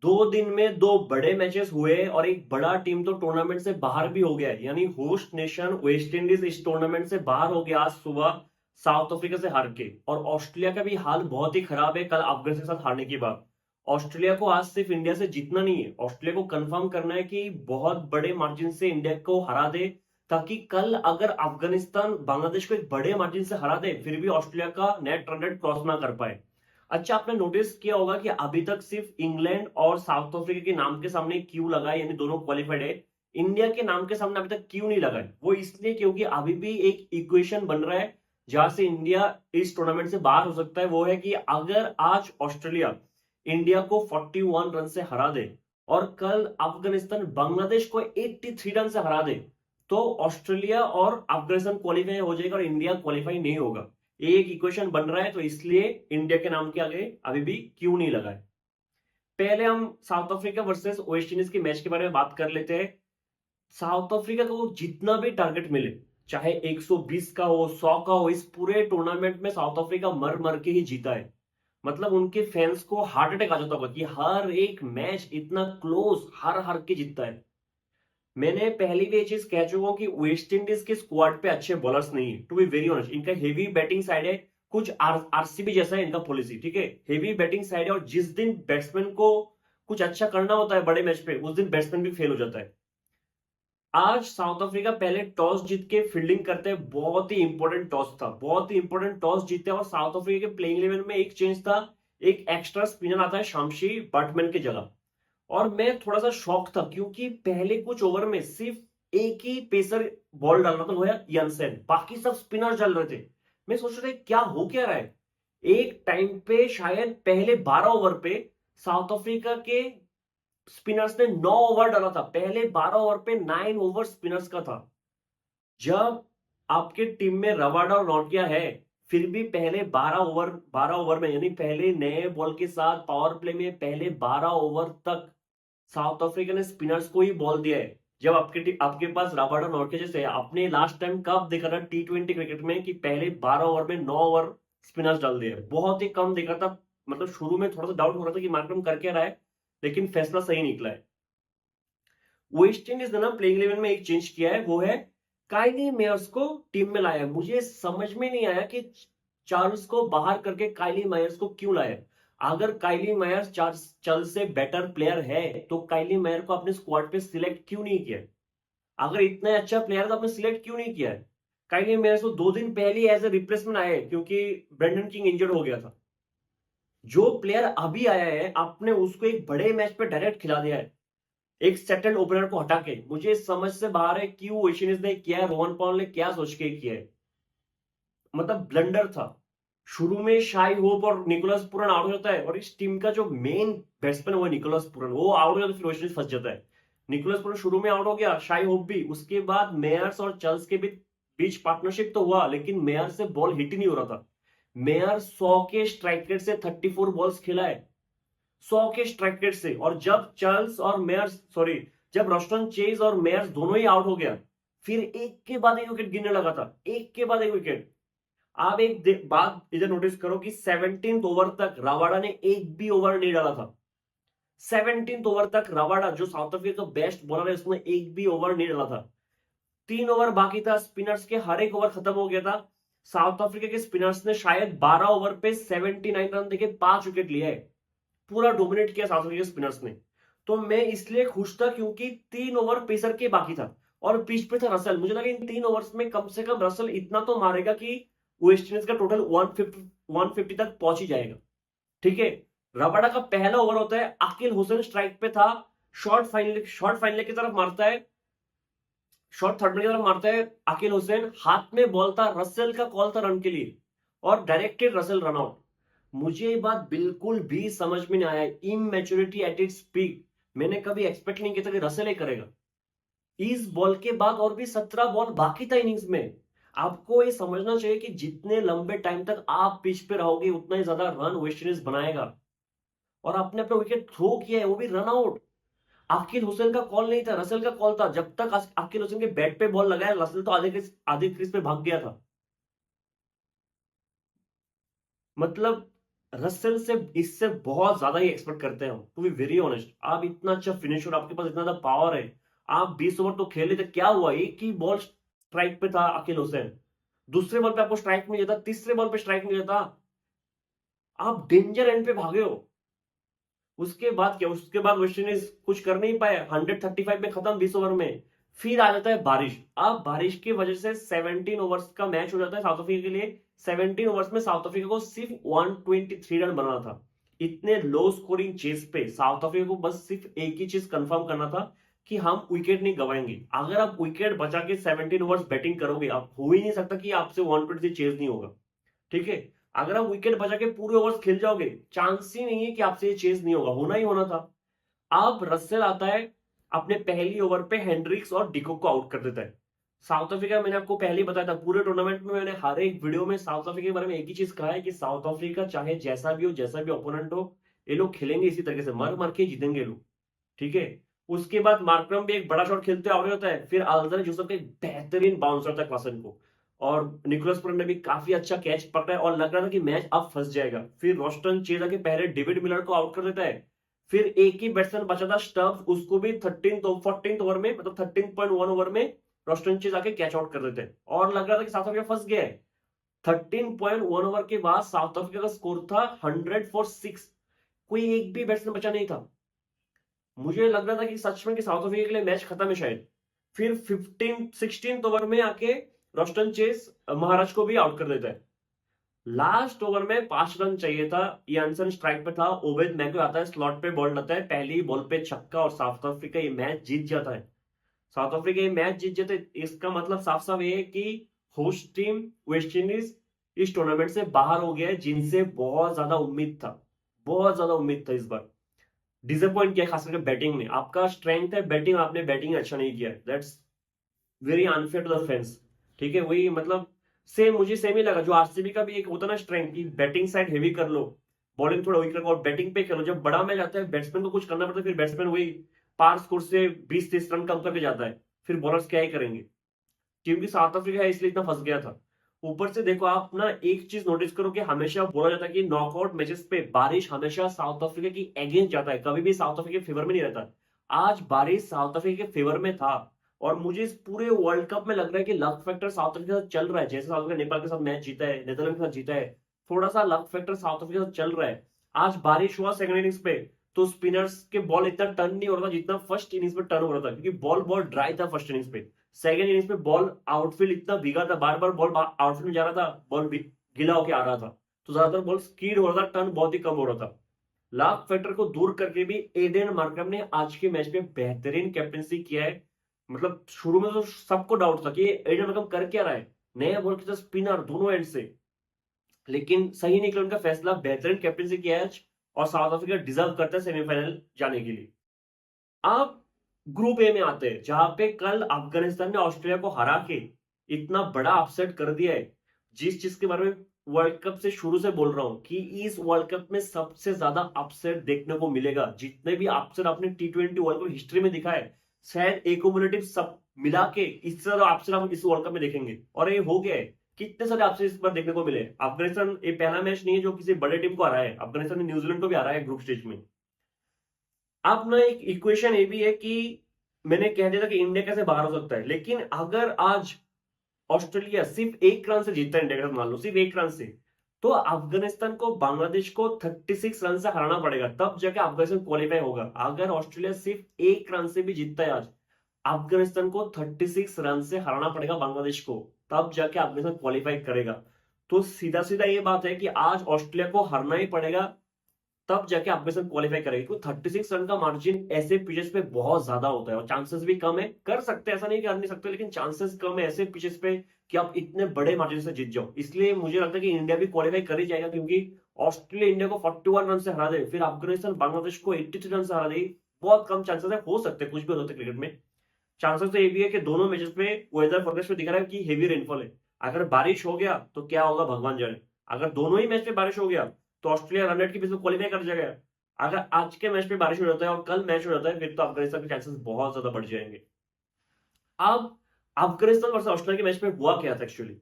2 दिन में 2 बड़े मैचेस हुए और एक बड़ा टीम तो टूर्नामेंट से बाहर भी हो गया है। यानी होस्ट नेशन वेस्ट इंडीज इस टूर्नामेंट से बाहर हो गया आज सुबह साउथ अफ्रीका से हार के। और ऑस्ट्रेलिया का भी हाल बहुत ही खराब है कल अफगानिस्तान के साथ हारने के बाद। ऑस्ट्रेलिया को आज सिर्फ इंडिया से जीतना नहीं है, ऑस्ट्रेलिया को कंफर्म करना है कि बहुत बड़े मार्जिन से इंडिया को हरा दे, ताकि कल अगर अफगानिस्तान बांग्लादेश को एक बड़े मार्जिन से हरा दे फिर भी ऑस्ट्रेलिया का नेट रन रेट क्रॉस ना कर पाए। अच्छा, आपने नोटिस किया होगा कि अभी तक सिर्फ इंग्लैंड और साउथ अफ्रीका के नाम के सामने क्यू लगा है, यानी दोनों क्वालिफाइड है। इंडिया के नाम के सामने अभी तक क्यू नहीं लगा है। वो इसलिए क्योंकि अभी भी एक इक्वेशन बन रहा है जहां से इंडिया इस टूर्नामेंट से बाहर हो सकता है। वो है कि अगर आज ऑस्ट्रेलिया इंडिया को 41 रन से हरा दे और कल अफगानिस्तान बांग्लादेश को 83 रन से हरा दे, तो ऑस्ट्रेलिया और अफगानिस्तान क्वालिफाई हो जाएगा और इंडिया क्वालिफाई नहीं होगा। एक इक्वेशन बन रहा है, तो इसलिए इंडिया के नाम के आगे अभी भी क्यों नहीं लगा है। पहले हम south Africa versus West Indies के मैच के बारे में बात कर लेते हैं। साउथ अफ्रीका को जितना भी टारगेट मिले, चाहे 120 का हो 100 का हो, इस पूरे टूर्नामेंट में साउथ अफ्रीका मर मर के ही जीता है। मतलब उनके फैंस को हार्ट अटैक आ जाता होगा कि हर एक मैच इतना क्लोज हार हार के जीतता है। मैंने पहले भी ये चीज कह चुका हूं कि वेस्ट इंडीज के स्क्वाड पे अच्छे बॉलर्स नहीं है। टू बी वेरी ऑनेस्ट, इनका हेवी बैटिंग साइड है, कुछ आरसीबी जैसा है इनका पॉलिसी, ठीक है। हेवी बैटिंग साइड है और जिस दिन बैट्समैन को कुछ अच्छा करना होता है बड़े मैच पे, उस दिन बैट्समैन भी फेल हो जाता है। आज साउथ अफ्रीका पहले टॉस जीत के फील्डिंग करते हैं, बहुत ही इंपॉर्टेंट टॉस था, बहुत ही इंपॉर्टेंट टॉस जीते। और साउथ अफ्रीका के प्लेइंग इलेवन में एक चेंज था, एक एक्स्ट्रा स्पिनर आता है शामशी बटमैन की जगह। और मैं थोड़ा सा शॉक था क्योंकि पहले कुछ ओवर में सिर्फ एक ही पेसर बॉल डाल रहा था, वो है यनसेन, बाकी सब स्पिनर चल रहे थे। मैं सोच रहा था क्या हो क्या रहा है। एक टाइम पे शायद पहले 12 ओवर पे साउथ अफ्रीका के स्पिनर्स ने 9 ओवर डाला था। पहले 12 ओवर पे 9 ओवर स्पिनर्स का था। जब आपके टीम में रवाडा और नोटिया है, फिर भी पहले 12 ओवर में, यानी पहले नए बॉल के साथ पावर प्ले में पहले 12 ओवर तक साउथ अफ्रीका ने स्पिनर्स को ही बॉल दिया है। जब आपके पास रबाडा नॉर्के जैसे आपने लास्ट टाइम कब देखा था T20 क्रिकेट में कि पहले 12 ओवर में 9 ओवर स्पिनर्स डाल दिए? बहुत ही कम देखा था। मतलब शुरू में थोड़ा सा डाउट हो रहा था कि मार्करम कर क्या रहा है, लेकिन फैसला सही निकला है। वेस्ट इंडीज ने ना प्लेइंग इलेवन में एक चेंज किया है, वो है काइली मेयर्स को टीम में लाया। मुझे समझ में नहीं आया कि चार्ल्स को बाहर करके काइली मेयर्स को क्यों लाया। अगर काइली मेयर्स चार्ल्स से बेटर प्लेयर है तो काइली मेयर को अपने स्क्वाड पे सिलेक्ट क्यों नहीं किया? अगर इतना अच्छा प्लेयर तो आपने सिलेक्ट क्यों नहीं किया है? काइली मेयर्स को 2 दिन पहले एज ए रिप्लेसमेंट आया है क्योंकि ब्रेंडन किंग इंजर्ड हो गया था। जो प्लेयर अभी आया है आपने उसको एक बड़े मैच पे डायरेक्ट खिला दिया है, एक सेटल्ड ओपनर को हटा के। मुझे समझ से बाहर है क्यों वेस्ट इंडीज ने किया है, रोहन पॉल ने क्या सोच के किया है। मतलब ब्लंडर था। शुरू में शाई होप और निकोलस पूरन आउट हो जाता है और इस टीम का जो मेन बैट्समैन वो निकोलस पूरन, वो आउट हो जाता है, फिर वेस्ट इंडीज फंस जाता है। निकोलस पूरन शुरू में आउट हो गया, शाई होप भी। उसके बाद मेयर्स और चर्ल्स के बीच पार्टनरशिप तो हुआ, लेकिन मेयर से बॉल हिट ही नहीं हो रहा था। मेयर 100 के स्ट्राइक रेट से 34 बॉल्स खेला है, 100 के स्ट्राइक रेट से। और जब चार्ल्स और मेयर्स सॉरी जब रॉस्टन चेज और मेयर्स दोनों ही आउट हो गया, फिर एक के बाद एक विकेट गिरने लगा था, एक के बाद एक विकेट। आप एक बात इधर नोटिस करो कि 17th ओवर तक रवाडा ने एक भी ओवर नहीं डाला था। 17th ओवर तक रवाडा, जो साउथ अफ्रीका का बेस्ट बॉलर है, उसने एक भी ओवर नहीं डाला था। 3 ओवर बाकी था, स्पिनर्स के हर एक ओवर खत्म हो गया था। साउथ अफ्रीका के स्पिनर्स ने शायद 12 ओवर पे 79 रन देके 5 विकेट लिया है। पूरा डोमिनेट किया साउथ अफ्रीका स्पिनर्स ने। तो मैं इसलिए खुश था क्योंकि 3 ओवर पेसर के बाकी था और पिच पे था रसल। मुझे लगा इन 3 ओवर्स में कम से कम रसल इतना तो मारेगा कि वेस्ट इंडीज का टोटल 150 तक पहुंच ही जाएगा, ठीक है। रबाडा का पहला ओवर होता है, अकील हुसैन स्ट्राइक पे था, शॉर्ट फाइनल की तरफ मारता है, शॉर्ट थर्ड की तरफ मारता है अकील हुसैन। हाथ में बॉल था, रसल का कॉल था रन के लिए और डायरेक्टेड रसल रन आउट। मुझे ये बात बिल्कुल भी समझ में नहीं आया, इमेच्योरिटी एट इट्स पीक। मैंने कभी एक्सपेक्ट नहीं किया था कि रसल ही करेगा। इस बॉल के बाद और भी 17 बॉल बाकी था इनिंग्स में। आपको ये समझना चाहिए कि जितने लंबे टाइम तक आप पिच पे रहोगे उतना ही ज्यादा रन वेस्ट इंडीज बनाएगा। और आपने अपना विकेट थ्रो किया है, वो भी रन आउट। अकील हुसैन का कॉल नहीं था, रसल का कॉल था। जब तक अकील हुसैन के बैट पे बॉल लगाया, रसल तो आधे क्रीज पे भाग गया था। मतलब रसेल से इससे बहुत ज्यादा ही एक्सपेक्ट करते हैं हम, टू बी वेरी ऑनेस्ट। आप इतना अच्छा फिनिशर, आपके पास इतना ज्यादा पावर है, आप 20 ओवर तो खेल लेते, क्या हुआ एक ही बॉल स्ट्राइक पे था अकील हुसैन, दूसरे बॉल पे आपको स्ट्राइक नहीं देता, तीसरे बॉल पे स्ट्राइक नहीं देता, आप डेंजर एंड पे भागे हो। उसके बाद क्या, उसके बाद वेस्ट इंडीज कुछ कर नहीं पाए, 135 में खत्म 20 ओवर में। फिर आ जाता है बारिश। अब बारिश की वजह से 17 ओवर्स का मैच हो जाता है साउथ अफ्रीका के लिए। 17 ओवर्स में साउथ अफ्रीका को सिर्फ 123 रन बनाना था। इतने लो स्कोरिंग चेस पे साउथ अफ्रीका को बस सिर्फ एक ही चीज कंफर्म करना था कि हम विकेट नहीं गवाएंगे। अगर आप विकेट बचा के 17 ओवर्स बैटिंग करोगे, आप हो ही नहीं सकता कि आपसे 120 चेज नहीं होगा, ठीक है। अगर आप विकेट बचा के पूरे ओवर्स खेल जाओगे, चांस ही नहीं है कि आपसे ये चेज नहीं होगा, होना ही होना था। अब रसेल आता है, अपने पहली ओवर पे हेंड्रिक्स और डिको को आउट कर देता है। साउथ अफ्रीका, मैंने आपको पहले ही बताया था, पूरे टूर्नामेंट में मैंने हर एक वीडियो में साउथ अफ्रीका के बारे में एक ही चीज कहा है कि साउथ अफ्रीका चाहे जैसा भी हो, जैसा भी ओपोनेंट हो, ये लोग खेलेंगे इसी तरीके से, मर मर के जीतेंगे लोग, ठीक है। उसके बाद मार्करम भी एक बड़ा शॉट खेलते आउट होता है, फिर अल्जर जोसेफ का एक बेहतरीन बाउंसर था क्लासन को, और निकोलस पुरन ने भी काफी अच्छा कैच पकड़ा है और लग रहा था कि मैच अब फंस जाएगा। फिर रोस्टन चेजा के पहले डेविड मिलर को आउट कर देता है। फिर एक ही बैट्समैन बचा था स्टब्स, उसको भी 14th ओवर में, मतलब 13.1 ओवर में रोस्टन चेज आके कैच आउट कर देते हैं, और लग रहा था कि साउथ अफ्रीका फंस गया है। 13.1 ओवर के बाद साउथ अफ्रीका का स्कोर था 100 फॉर 6। कोई एक भी बैट्समैन बचा नहीं था। मुझे लग रहा था कि सच में कि साउथ अफ्रीका के लिए मैच खत्म है शायद। फिर 16th ओवर में आके रोस्टन चेस महाराज को भी आउट कर देता है। लास्ट ओवर में 5 रन चाहिए था, यानसन स्ट्राइक पे था, ओवेद मैक्यू आता है, स्लॉट पे बॉल डालता है, पहली बॉल पे छक्का, और साउथ अफ्रीका ये मैच जीत जाता है। साउथ अफ्रीका ये मैच जीत जाते, इसका मतलब साफ साफ ये है कि होस्ट टीम वेस्ट इंडीज इस टूर्नामेंट से बाहर हो गया है, जिनसे बहुत ज्यादा उम्मीद था, बहुत ज्यादा उम्मीद था। इस बार डिसअपॉइंट किया, खास करके बैटिंग में। आपका स्ट्रेंथ है बैटिंग, आपने बैटिंग अच्छा नहीं किया, that's very unfair to the fans, ठीक है। वही मतलब सेम, मुझे सेम ही लगा जो आरसीबी का भी एक होता ना स्ट्रेंथ की बैटिंग साइड हेवी कर लो, बॉलिंग थोड़ा वीक रखो और बैटिंग पे करो। जब बड़ा मैच आता है बैट्समैन को कुछ करना पड़ता है, फिर बैट्समैन वही पार स्कोर से 20-30 रन कम करके जाता है, फिर बॉलर्स क्या ही करेंगे। क्योंकि साउथ अफ्रीका है इसलिए इतना फंस गया था। ऊपर से देखो आप ना, एक चीज नोटिस करो कि हमेशा बोला जाता है कि नॉकआउट मैचेस पे बारिश हमेशा साउथ अफ्रीका की अगेंस्ट जाता है, कभी भी साउथ अफ्रीका के फेवर में नहीं रहता। आज बारिश साउथ अफ्रीका के फेवर में था, और मुझे इस पूरे वर्ल्ड कप में लग रहा है कि लक फैक्टर साउथ अफ्रीका के साथ चल रहा है। जैसे साउथ अफ्रीका नेपाल के साथ मैच जीता है, नेदरलैंड के साथ जीता है, थोड़ा सा लक फैक्टर साउथ अफ्रीका के साथ चल रहा है। आज बारिश हुआ सेकंड इनिंग्स पे, तो स्पिनर्स के बॉल इतना टर्न नहीं हो रहा था जितना फर्स्ट इनिंग्स में टर्न हो रहा था, क्योंकि बॉल बहुत ड्राई था फर्स्ट इनिंग्स पे। सेकंड इनिंग्स में बॉल आउटफील्ड इतना भीगा था, बार बार बॉल आउटफील्ड में जा रहा था, बॉल गीला होकर आ रहा था, तो ज्यादातर बॉल स्कीड हो रहा था, टर्न बहुत ही कम हो रहा था। लाख फैक्टर को दूर करके भी एडेन मार्करम ने आज के मैच में बेहतरीन कैप्टनसी किया है। मतलब शुरू में तो सबको डाउट था कि एडेन मार्करम कर क्या रहा है, नया बॉल के साथ स्पिनर दोनों एंड से, लेकिन सही निकला उनका फैसला, बेहतरीन कैप्टनसी किया है, और साउथ अफ्रीका डिजर्व करता है सेमीफाइनल जाने के लिए। अब ग्रुप ए में आते हैं, जहां पे कल अफगानिस्तान ने ऑस्ट्रेलिया को हरा के इतना बड़ा अपसेट कर दिया है, जिस चीज के बारे में वर्ल्ड कप से शुरू से बोल रहा हूं कि इस वर्ल्ड कप में सबसे ज्यादा अपसेट देखने को मिलेगा। जितने भी अपसेट आपने T20 वर्ल्ड कप हिस्ट्री में दिखा है, शायद एकोमुलेटिव सब मिला के इससे ज्यादा अपसेट हम इस वर्ल्ड कप में देखेंगे, और ये हो गया है। कितने सारे अपसेट इस बार देखने को मिले। अफगानिस्तान ये पहला मैच नहीं है जो किसी बड़े टीम को हरा है, अफगानिस्तान ने न्यूजीलैंड को भी हरा है ग्रुप स्टेज में। अब ना एक इक्वेशन ये भी है कि मैंने कह दिया था कि इंडिया कैसे बाहर हो सकता है, लेकिन अगर आज ऑस्ट्रेलिया सिर्फ 1 रन से जीतता है इंडिया के साथ, मान लो सिर्फ 1 रन से, तो अफगानिस्तान को, बांग्लादेश को 36 रन से हराना पड़ेगा, तब जाके अफगानिस्तान क्वालिफाई होगा। अगर ऑस्ट्रेलिया सिर्फ 1 रन से भी जीतता है आज, अफगानिस्तान को 36 रन से हराना पड़ेगा बांग्लादेश को, तब जाके अफगानिस्तान क्वालिफाई करेगा। तो सीधा सीधा ये बात है कि आज ऑस्ट्रेलिया को हरना ही पड़ेगा, तब जाके अफगानिस्तान क्वालिफाई करेगी। क्योंकि 36 रन का मार्जिन ऐसे पिचेस पे बहुत ज्यादा होता है, और चांसेस भी कम है, कर सकते हैं ऐसा नहीं कि कर नहीं सकते, लेकिन चांसेस कम है ऐसे पिचेस पे कि आप इतने बड़े मार्जिन से जीत जाओ। इसलिए मुझे लगता है कि इंडिया भी क्वालिफाई कर ही जाएगा, क्योंकि ऑस्ट्रेलिया इंडिया को 41 रन से हरा दे, फिर अफगानिस्तान बांग्लादेश को 83 रन से हरा दे, बहुत कम चांसेस है, हो सकते हैं, कुछ भी होते क्रिकेट में। चांसेस तो ये भी है कि दोनों मैचेस पे वेदर फोरकास्ट में दिख रहा है कि हेवी रेनफॉल है। अगर बारिश हो गया तो क्या होगा भगवान जाने। अगर दोनों ही मैच पे बारिश हो गया तो ऑस्ट्रेलिया रन रेट की बेस पे क्वालिफाई कर जाएगा। अगर आज के मैच पे बारिश हो जाता है और कल मैच हो जाता है, फिर तो अफगानिस्तान के चांसेस बहुत ज्यादा बढ़ जाएंगे। अब अफगानिस्तान वर्सेस ऑस्ट्रेलिया के मैच में हुआ क्या था एक्चुअली,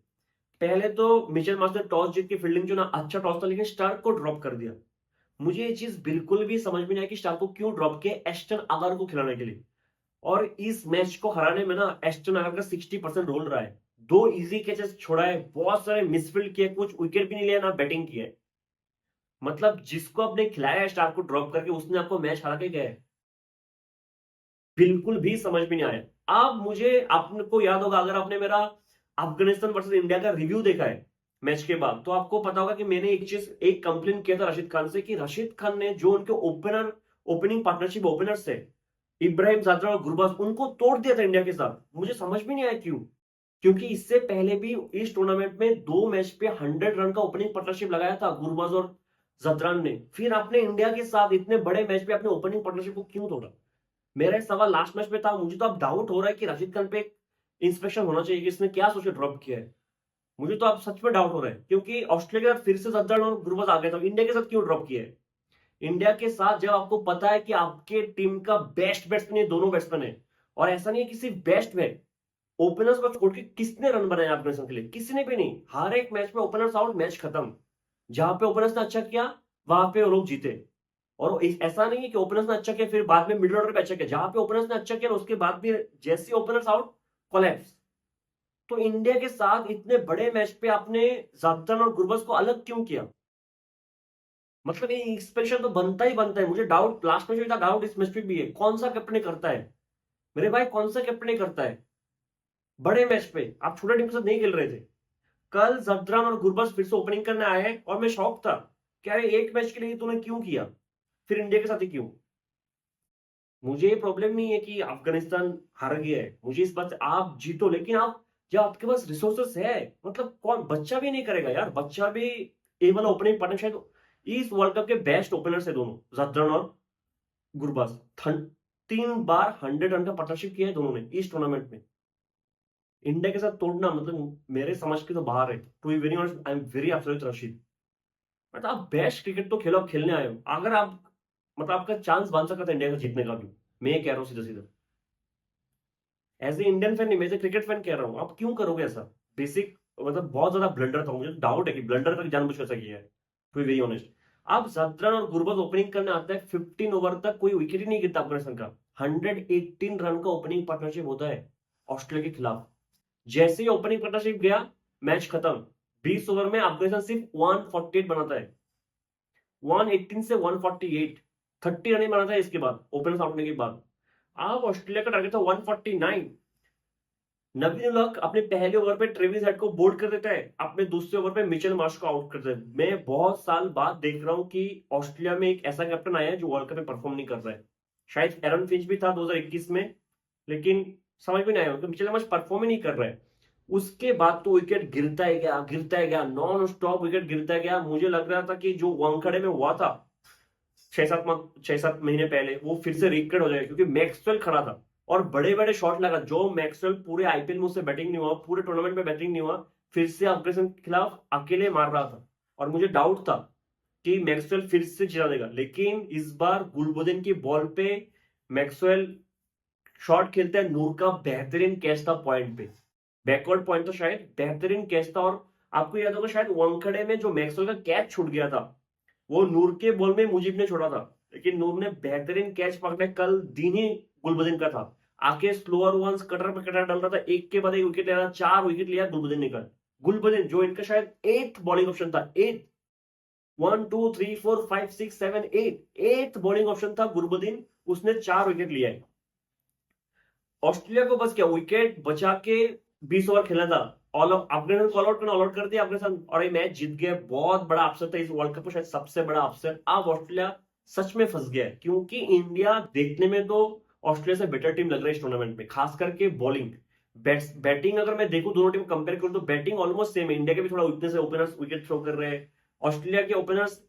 पहले तो मिचेल मार्श ने टॉस जीत के फील्डिंग जो ना अच्छा टॉस था, लेकिन स्टार्क को ड्रॉप कर दिया। मुझे ये चीज बिल्कुल भी समझ में नहीं आई कि स्टार्क को क्यों ड्रॉप किया एस्टन अगर को खिलाने के लिए। और इस मैच को हराने में ना एस्टन अगर का 60% रोल रहा है। 2 इजी कैचेस छोड़ा है, बहुत सारे मिसफील्ड किए, कुछ विकेट भी नहीं लिया, ना बैटिंग की है। मतलब जिसको आपने खिलाया है स्टार्क को ड्रॉप करके, उसने आपको मैच हरा के गया है। बिल्कुल भी समझ में नहीं आया। आप मुझे आपको याद होगा, अगर आपने मेरा अफगानिस्तान वर्सेस इंडिया का रिव्यू देखा है मैच के बाद, तो आपको पता होगा कि मैंने एक कंप्लेन किया था रशीद खान से, कि रशीद खान ने जो उनके ओपनिंग पार्टनरशिप ओपनर्स थे, इब्राहिम जादरा और गुरबाज, उनको तोड़ दिया था इंडिया के साथ। मुझे समझ में नहीं आया क्यों। क्योंकि इससे पहले भी इस टूर्नामेंट में 2 मैच पे 100 रन का ओपनिंग पार्टनरशिप लगाया था गुरबाज और जदरान ने। फिर आपने इंडिया के साथ इतने बड़े मैच पे अपने ओपनिंग पार्टनरशिप को क्यों तोड़ा? मेरा एक सवाल लास्ट मैच में था, मुझे तो अब डाउट हो रहा है कि रशीद खान पे इंस्पेक्शन होना चाहिए कि इसने क्या सोच के ड्रॉप किया है। मुझे तो अब सच में डाउट हो रहा है, क्योंकि ऑस्ट्रेलिया के साथ फिर से जद्दान और गुरबाज आ गया था, इंडिया के साथ क्यों ड्रॉप किया है? इंडिया के साथ जब आपको पता है कि आपके टीम का बेस्ट बैट्समैन ये दोनों बैट्समैन है, और ऐसा नहीं है कि सिर्फ बेस्ट में, ओपनर्स को छोड़ के किसने रन बनाए अफगानिस्तान के लिए? किसी ने भी नहीं। हर एक मैच में ओपनर्स आउट, मैच खत्म। जहां पे ओपनर्स ने अच्छा किया, वहां पे वो लोग जीते। और ऐसा नहीं है कि ओपनर्स ने अच्छा किया फिर बाद में मिडिल ऑर्डर पे अच्छा किया। जहां पे ओपनर्स ने अच्छा किया उसके बाद भी जैसे ओपनर्स आउट, कोलैप्स। तो इंडिया के साथ इतने बड़े मैच पे आपने जाफ्तान और गुरबज को अलग क्यों किया? मतलब ये एक्सप्रेशन तो बनता ही बनता है। मुझे डाउट लास्ट मैच में था, डाउट इस मैच पे भी है। कौन सा कैप्टन करता है मेरे भाई? कौन सा कैप्टन करता है बड़े मैच पे? आप छोटे टीम के साथ नहीं खेल रहे थे। कल जफरान और गुरबज फिर से ओपनिंग करने आए हैं, और मैं शॉक था कि अरे एक मैच के लिए तूने क्यों किया, फिर इंडिया के साथ ही क्यों? मुझे ये प्रॉब्लम नहीं है कि अफगानिस्तान हार गया है, मुझे इस बात से आप जीतो, लेकिन आप जब आपके पास रिसोर्सेस है, मतलब कौन बच्चा भी नहीं करेगा यार? बच्चा भी ए वाला ओपनिंग पार्टनर शायद इस वर्ल्ड कप के बेस्ट ओपनर्स है दोनों, जफरान और गुरबाज। 3 बार 100 रन का पार्टनरशिप किया है दोनों ने इस टूर्नामेंट में। इंडिया के साथ तोड़ना मतलब मेरे समझ के तो बाहर है। To be very honest, I am very upset Rashid. मतलब आप बेस्ट क्रिकेट तो खेलो, आप खेलने आए हो। अगर आप मतलब आपका चांस बन सकता था इंडिया का जीतने का भी, मैं ये कह रहा हूँ सीधा सीधा। एज ए इंडियन फैन नहीं, मैं एज ए क्रिकेट फैन कह रहा हूँ, आप क्यों करोगे ऐसा? बेसिक मतलब बहुत ज्यादा ब्लंडर था। मुझे डाउट है कि ब्लंडर तक जानबूझ कर ऐसा किया है, टू बी वेरी ऑनेस्ट। आप जदरन और गुरबज ओपनिंग करने आते हैं, 15 ओवर तक कोई विकेट ही नहीं गिरता अफगानिस्तान का। 118 रन का ओपनिंग पार्टनरशिप होता है ऑस्ट्रेलिया के खिलाफ। जैसे ही ओपनिंग पार्टनरशिप गया, मैच खत्म। 20 ओवर में अफगानिस्तान सिर्फ 148 बनाता है। 118 से 148, 30 रन ही बनाता है इसके बाद, ओपनर्स आउट होने के बाद। आप ऑस्ट्रेलिया का टारगेट था 149। नवीन उलहक अपने पहले ओवर पे ट्रेविस हेड को बोल्ड कर देता है, अपने दूसरे ओवर पे मिचेल मार्श को आउट कर देता है। मैं बहुत साल बाद देख रहा हूं कि ऑस्ट्रेलिया में एक ऐसा कैप्टन आया है जो वर्ल्ड कप में परफॉर्म नहीं कर रहा है। शायद एरन फिंच भी था 2021 में, लेकिन समझ में नहीं आया कि मिचेल मार्श परफॉर्म ही नहीं कर रहा है। उसके बाद तो विकेट गिरता ही गया, गिरता ही गया, नॉन स्टॉप विकेट गिरता गया। मुझे लग रहा था कि जो वानखेड़े में हुआ था 6-7 महीने पहले, वो फिर से रिपीट हो जाएगा, क्योंकि मैक्सवेल खड़ा था और बड़े बड़े शॉट लगा। जो मैक्सवेल पूरे आईपीएल में उससे बैटिंग नहीं हुआ, पूरे टूर्नामेंट में बैटिंग नहीं हुआ, फिर से अफगानिस्तान के खिलाफ अकेले मार रहा था। और मुझे डाउट था कि मैक्सवेल फिर से जिता देगा, लेकिन इस बार गुलबदीन की बॉल पे मैक्सवेल शॉट खेलते हैं, नूर का बेहतरीन कैच था पॉइंट पे, बैकवर्ड पॉइंट, तो शायद बेहतरीन कैच था। और आपको याद होगा शायद वानखेड़े में जो मैक्सवेल का कैच छूट गया था, वो नूर के बॉल में मुजीब ने छोड़ा था, लेकिन नूर ने बेहतरीन कैच पकड़ा। कल दिन ही गुलबदीन का था, आके स्लोअर वंस कटर पे कटर डाल रहा था, एक के बाद एक विकेट ले रहा, 4 विकेट लिया गुलबदीन ने कल। गुलबदीन जो इनका शायद 8th बॉलिंग ऑप्शन था, 8th, 1 2 3 4 5 6 7 8, 8th बॉलिंग ऑप्शन था गुलबदीन, उसने 4 विकेट लिया है। ऑस्ट्रेलिया को बस क्या विकेट बचा के 20 ओवर खेलना था, ऑल अफगानिस्तान को ऑल आउट करना, ऑल आउट कर दिया अफगानिस्तान, और ये मैच जीत गए। बहुत बड़ा अपसेट था इस वर्ल्ड कप में, शायद सबसे बड़ा अपसेट। अब ऑस्ट्रेलिया सच में फंस गया है, क्योंकि इंडिया देखने में तो ऑस्ट्रेलिया से बेटर टीम लग रही है इस टूर्नामेंट में, खास करके बॉलिंग। बैटिंग अगर मैं देखूं, दोनों टीम कंपेयर करूं, तो बैटिंग ऑलमोस्ट सेम है। इंडिया के भी थोड़ा वीकनेस है, ओपनर्स विकेट थ्रो कर रहे हैं। ऑस्ट्रेलिया के ओपनर्स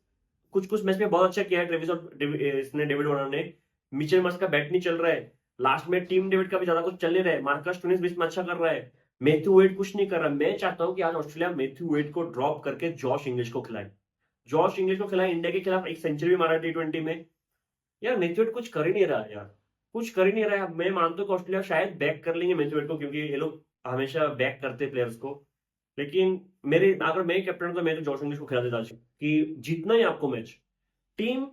कुछ कुछ मैच में बहुत अच्छा किया है, ट्रेविस और इसने डेविड वार्नर ने। मिचेल मार्श का बैट नहीं चल रहा है, लास्ट में टीम डेविड का भी ज्यादा कुछ चल नहीं रहा है, मार्कस स्टोइनिस बीच में अच्छा कर रहा है, मैथ्यू वेड कुछ नहीं कर रहा। मैं चाहता हूं कि आज ऑस्ट्रेलिया मैथ्यू वेड को ड्रॉप करके जॉश इंग्लिश को खिलाए। जॉश इंग्लिश को खिलाए, इंडिया के खिलाफ एक सेंचुरी भी मारा T20 में। यार मैथ्यू वेड कुछ कर ही नहीं रहा है यार, कुछ कर ही नहीं रहा है। मैं मानता हूं कि ऑस्ट्रेलिया शायद बैक कर लेंगे मैथ्यू वेड को, क्योंकि ये लोग हमेशा बैक करते प्लेयर्स को, लेकिन मेरे अगर मैं कैप्टन हूं तो मैं तो जॉश इंग्लिश को खिला देता आज कि जीतना ही आपको match. Team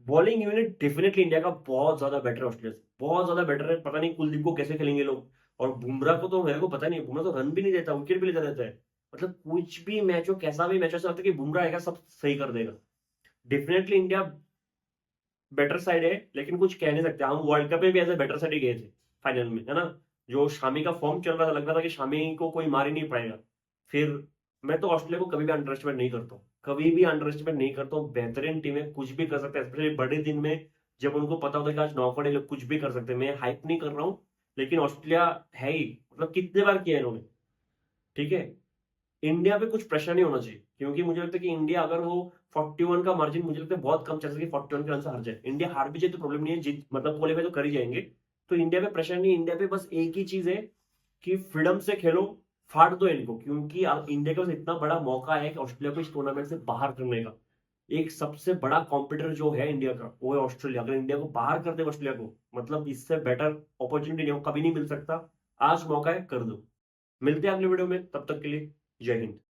bowling unit definitely India का बहुत ज्यादा बेटर है ऑस्ट्रेलिया से, बहुत ज्यादा बेटर है। पता नहीं कुलदीप को कैसे खेलेंगे लोग। और बुमराह को तो मेरे को पता नहीं, बुमराह तो रन भी नहीं देता, विकेट भी लेता रहता है। मतलब कुछ भी मैच हो, कैसा भी मैच हो, ऐसा लगता है कि बुमराह आएगा सब सही कर देगा। डेफिनेटली इंडिया बेटर साइड है, लेकिन कुछ कह नहीं सकते। हम वर्ल्ड कप में भी ऐसे बेटर साइड ही गए थे फाइनल में, है ना। जो शामी का फॉर्म चल रहा था, लग रहा था कि शामी को कोई मार ही नहीं पाएगा। फिर मैं तो ऑस्ट्रेलिया को कभी भी अंडर एस्टिमेट नहीं करता हूँ, कभी भी अंडर एस्टिमेट नहीं करता हूँ। बेहतरीन टीम है, कुछ भी कर सकते हैं, स्पेशली बड़े दिन में जब उनको पता होता है कि आज नॉकआउट है, लोग कुछ भी कर सकते हैं। मैं हाइप नहीं कर रहा हूँ, लेकिन ऑस्ट्रेलिया है ही, मतलब कितने बार किया है इन्होंने। ठीक है, इंडिया पे कुछ प्रेशर नहीं होना चाहिए, क्योंकि मुझे लगता है कि इंडिया अगर वो 41 का मार्जिन, मुझे लगता है बहुत कम चांसेस कि 41 के रन से हार जाए। इंडिया हार भी जाए तो प्रॉब्लम नहीं है, जीत मतलब क्वालीफाई तो कर ही जाएंगे। तो इंडिया पे प्रेशर नहीं, इंडिया पे बस एक ही चीज है कि फ्रीडम से खेलो, फाड़ दो इनको। क्योंकि अब इंडिया के पास इतना बड़ा मौका है कि ऑस्ट्रेलिया को इस टूर्नामेंट से बाहर करने का। एक सबसे बड़ा कॉम्पिटिटर जो है इंडिया का, वो है ऑस्ट्रेलिया। अगर इंडिया को बाहर कर दे ऑस्ट्रेलिया को, मतलब इससे बेटर अपॉर्चुनिटी इंडिया को कभी नहीं मिल सकता। आज मौका है, कर दो। मिलते हैं अगले वीडियो में, तब तक के लिए जय हिंद।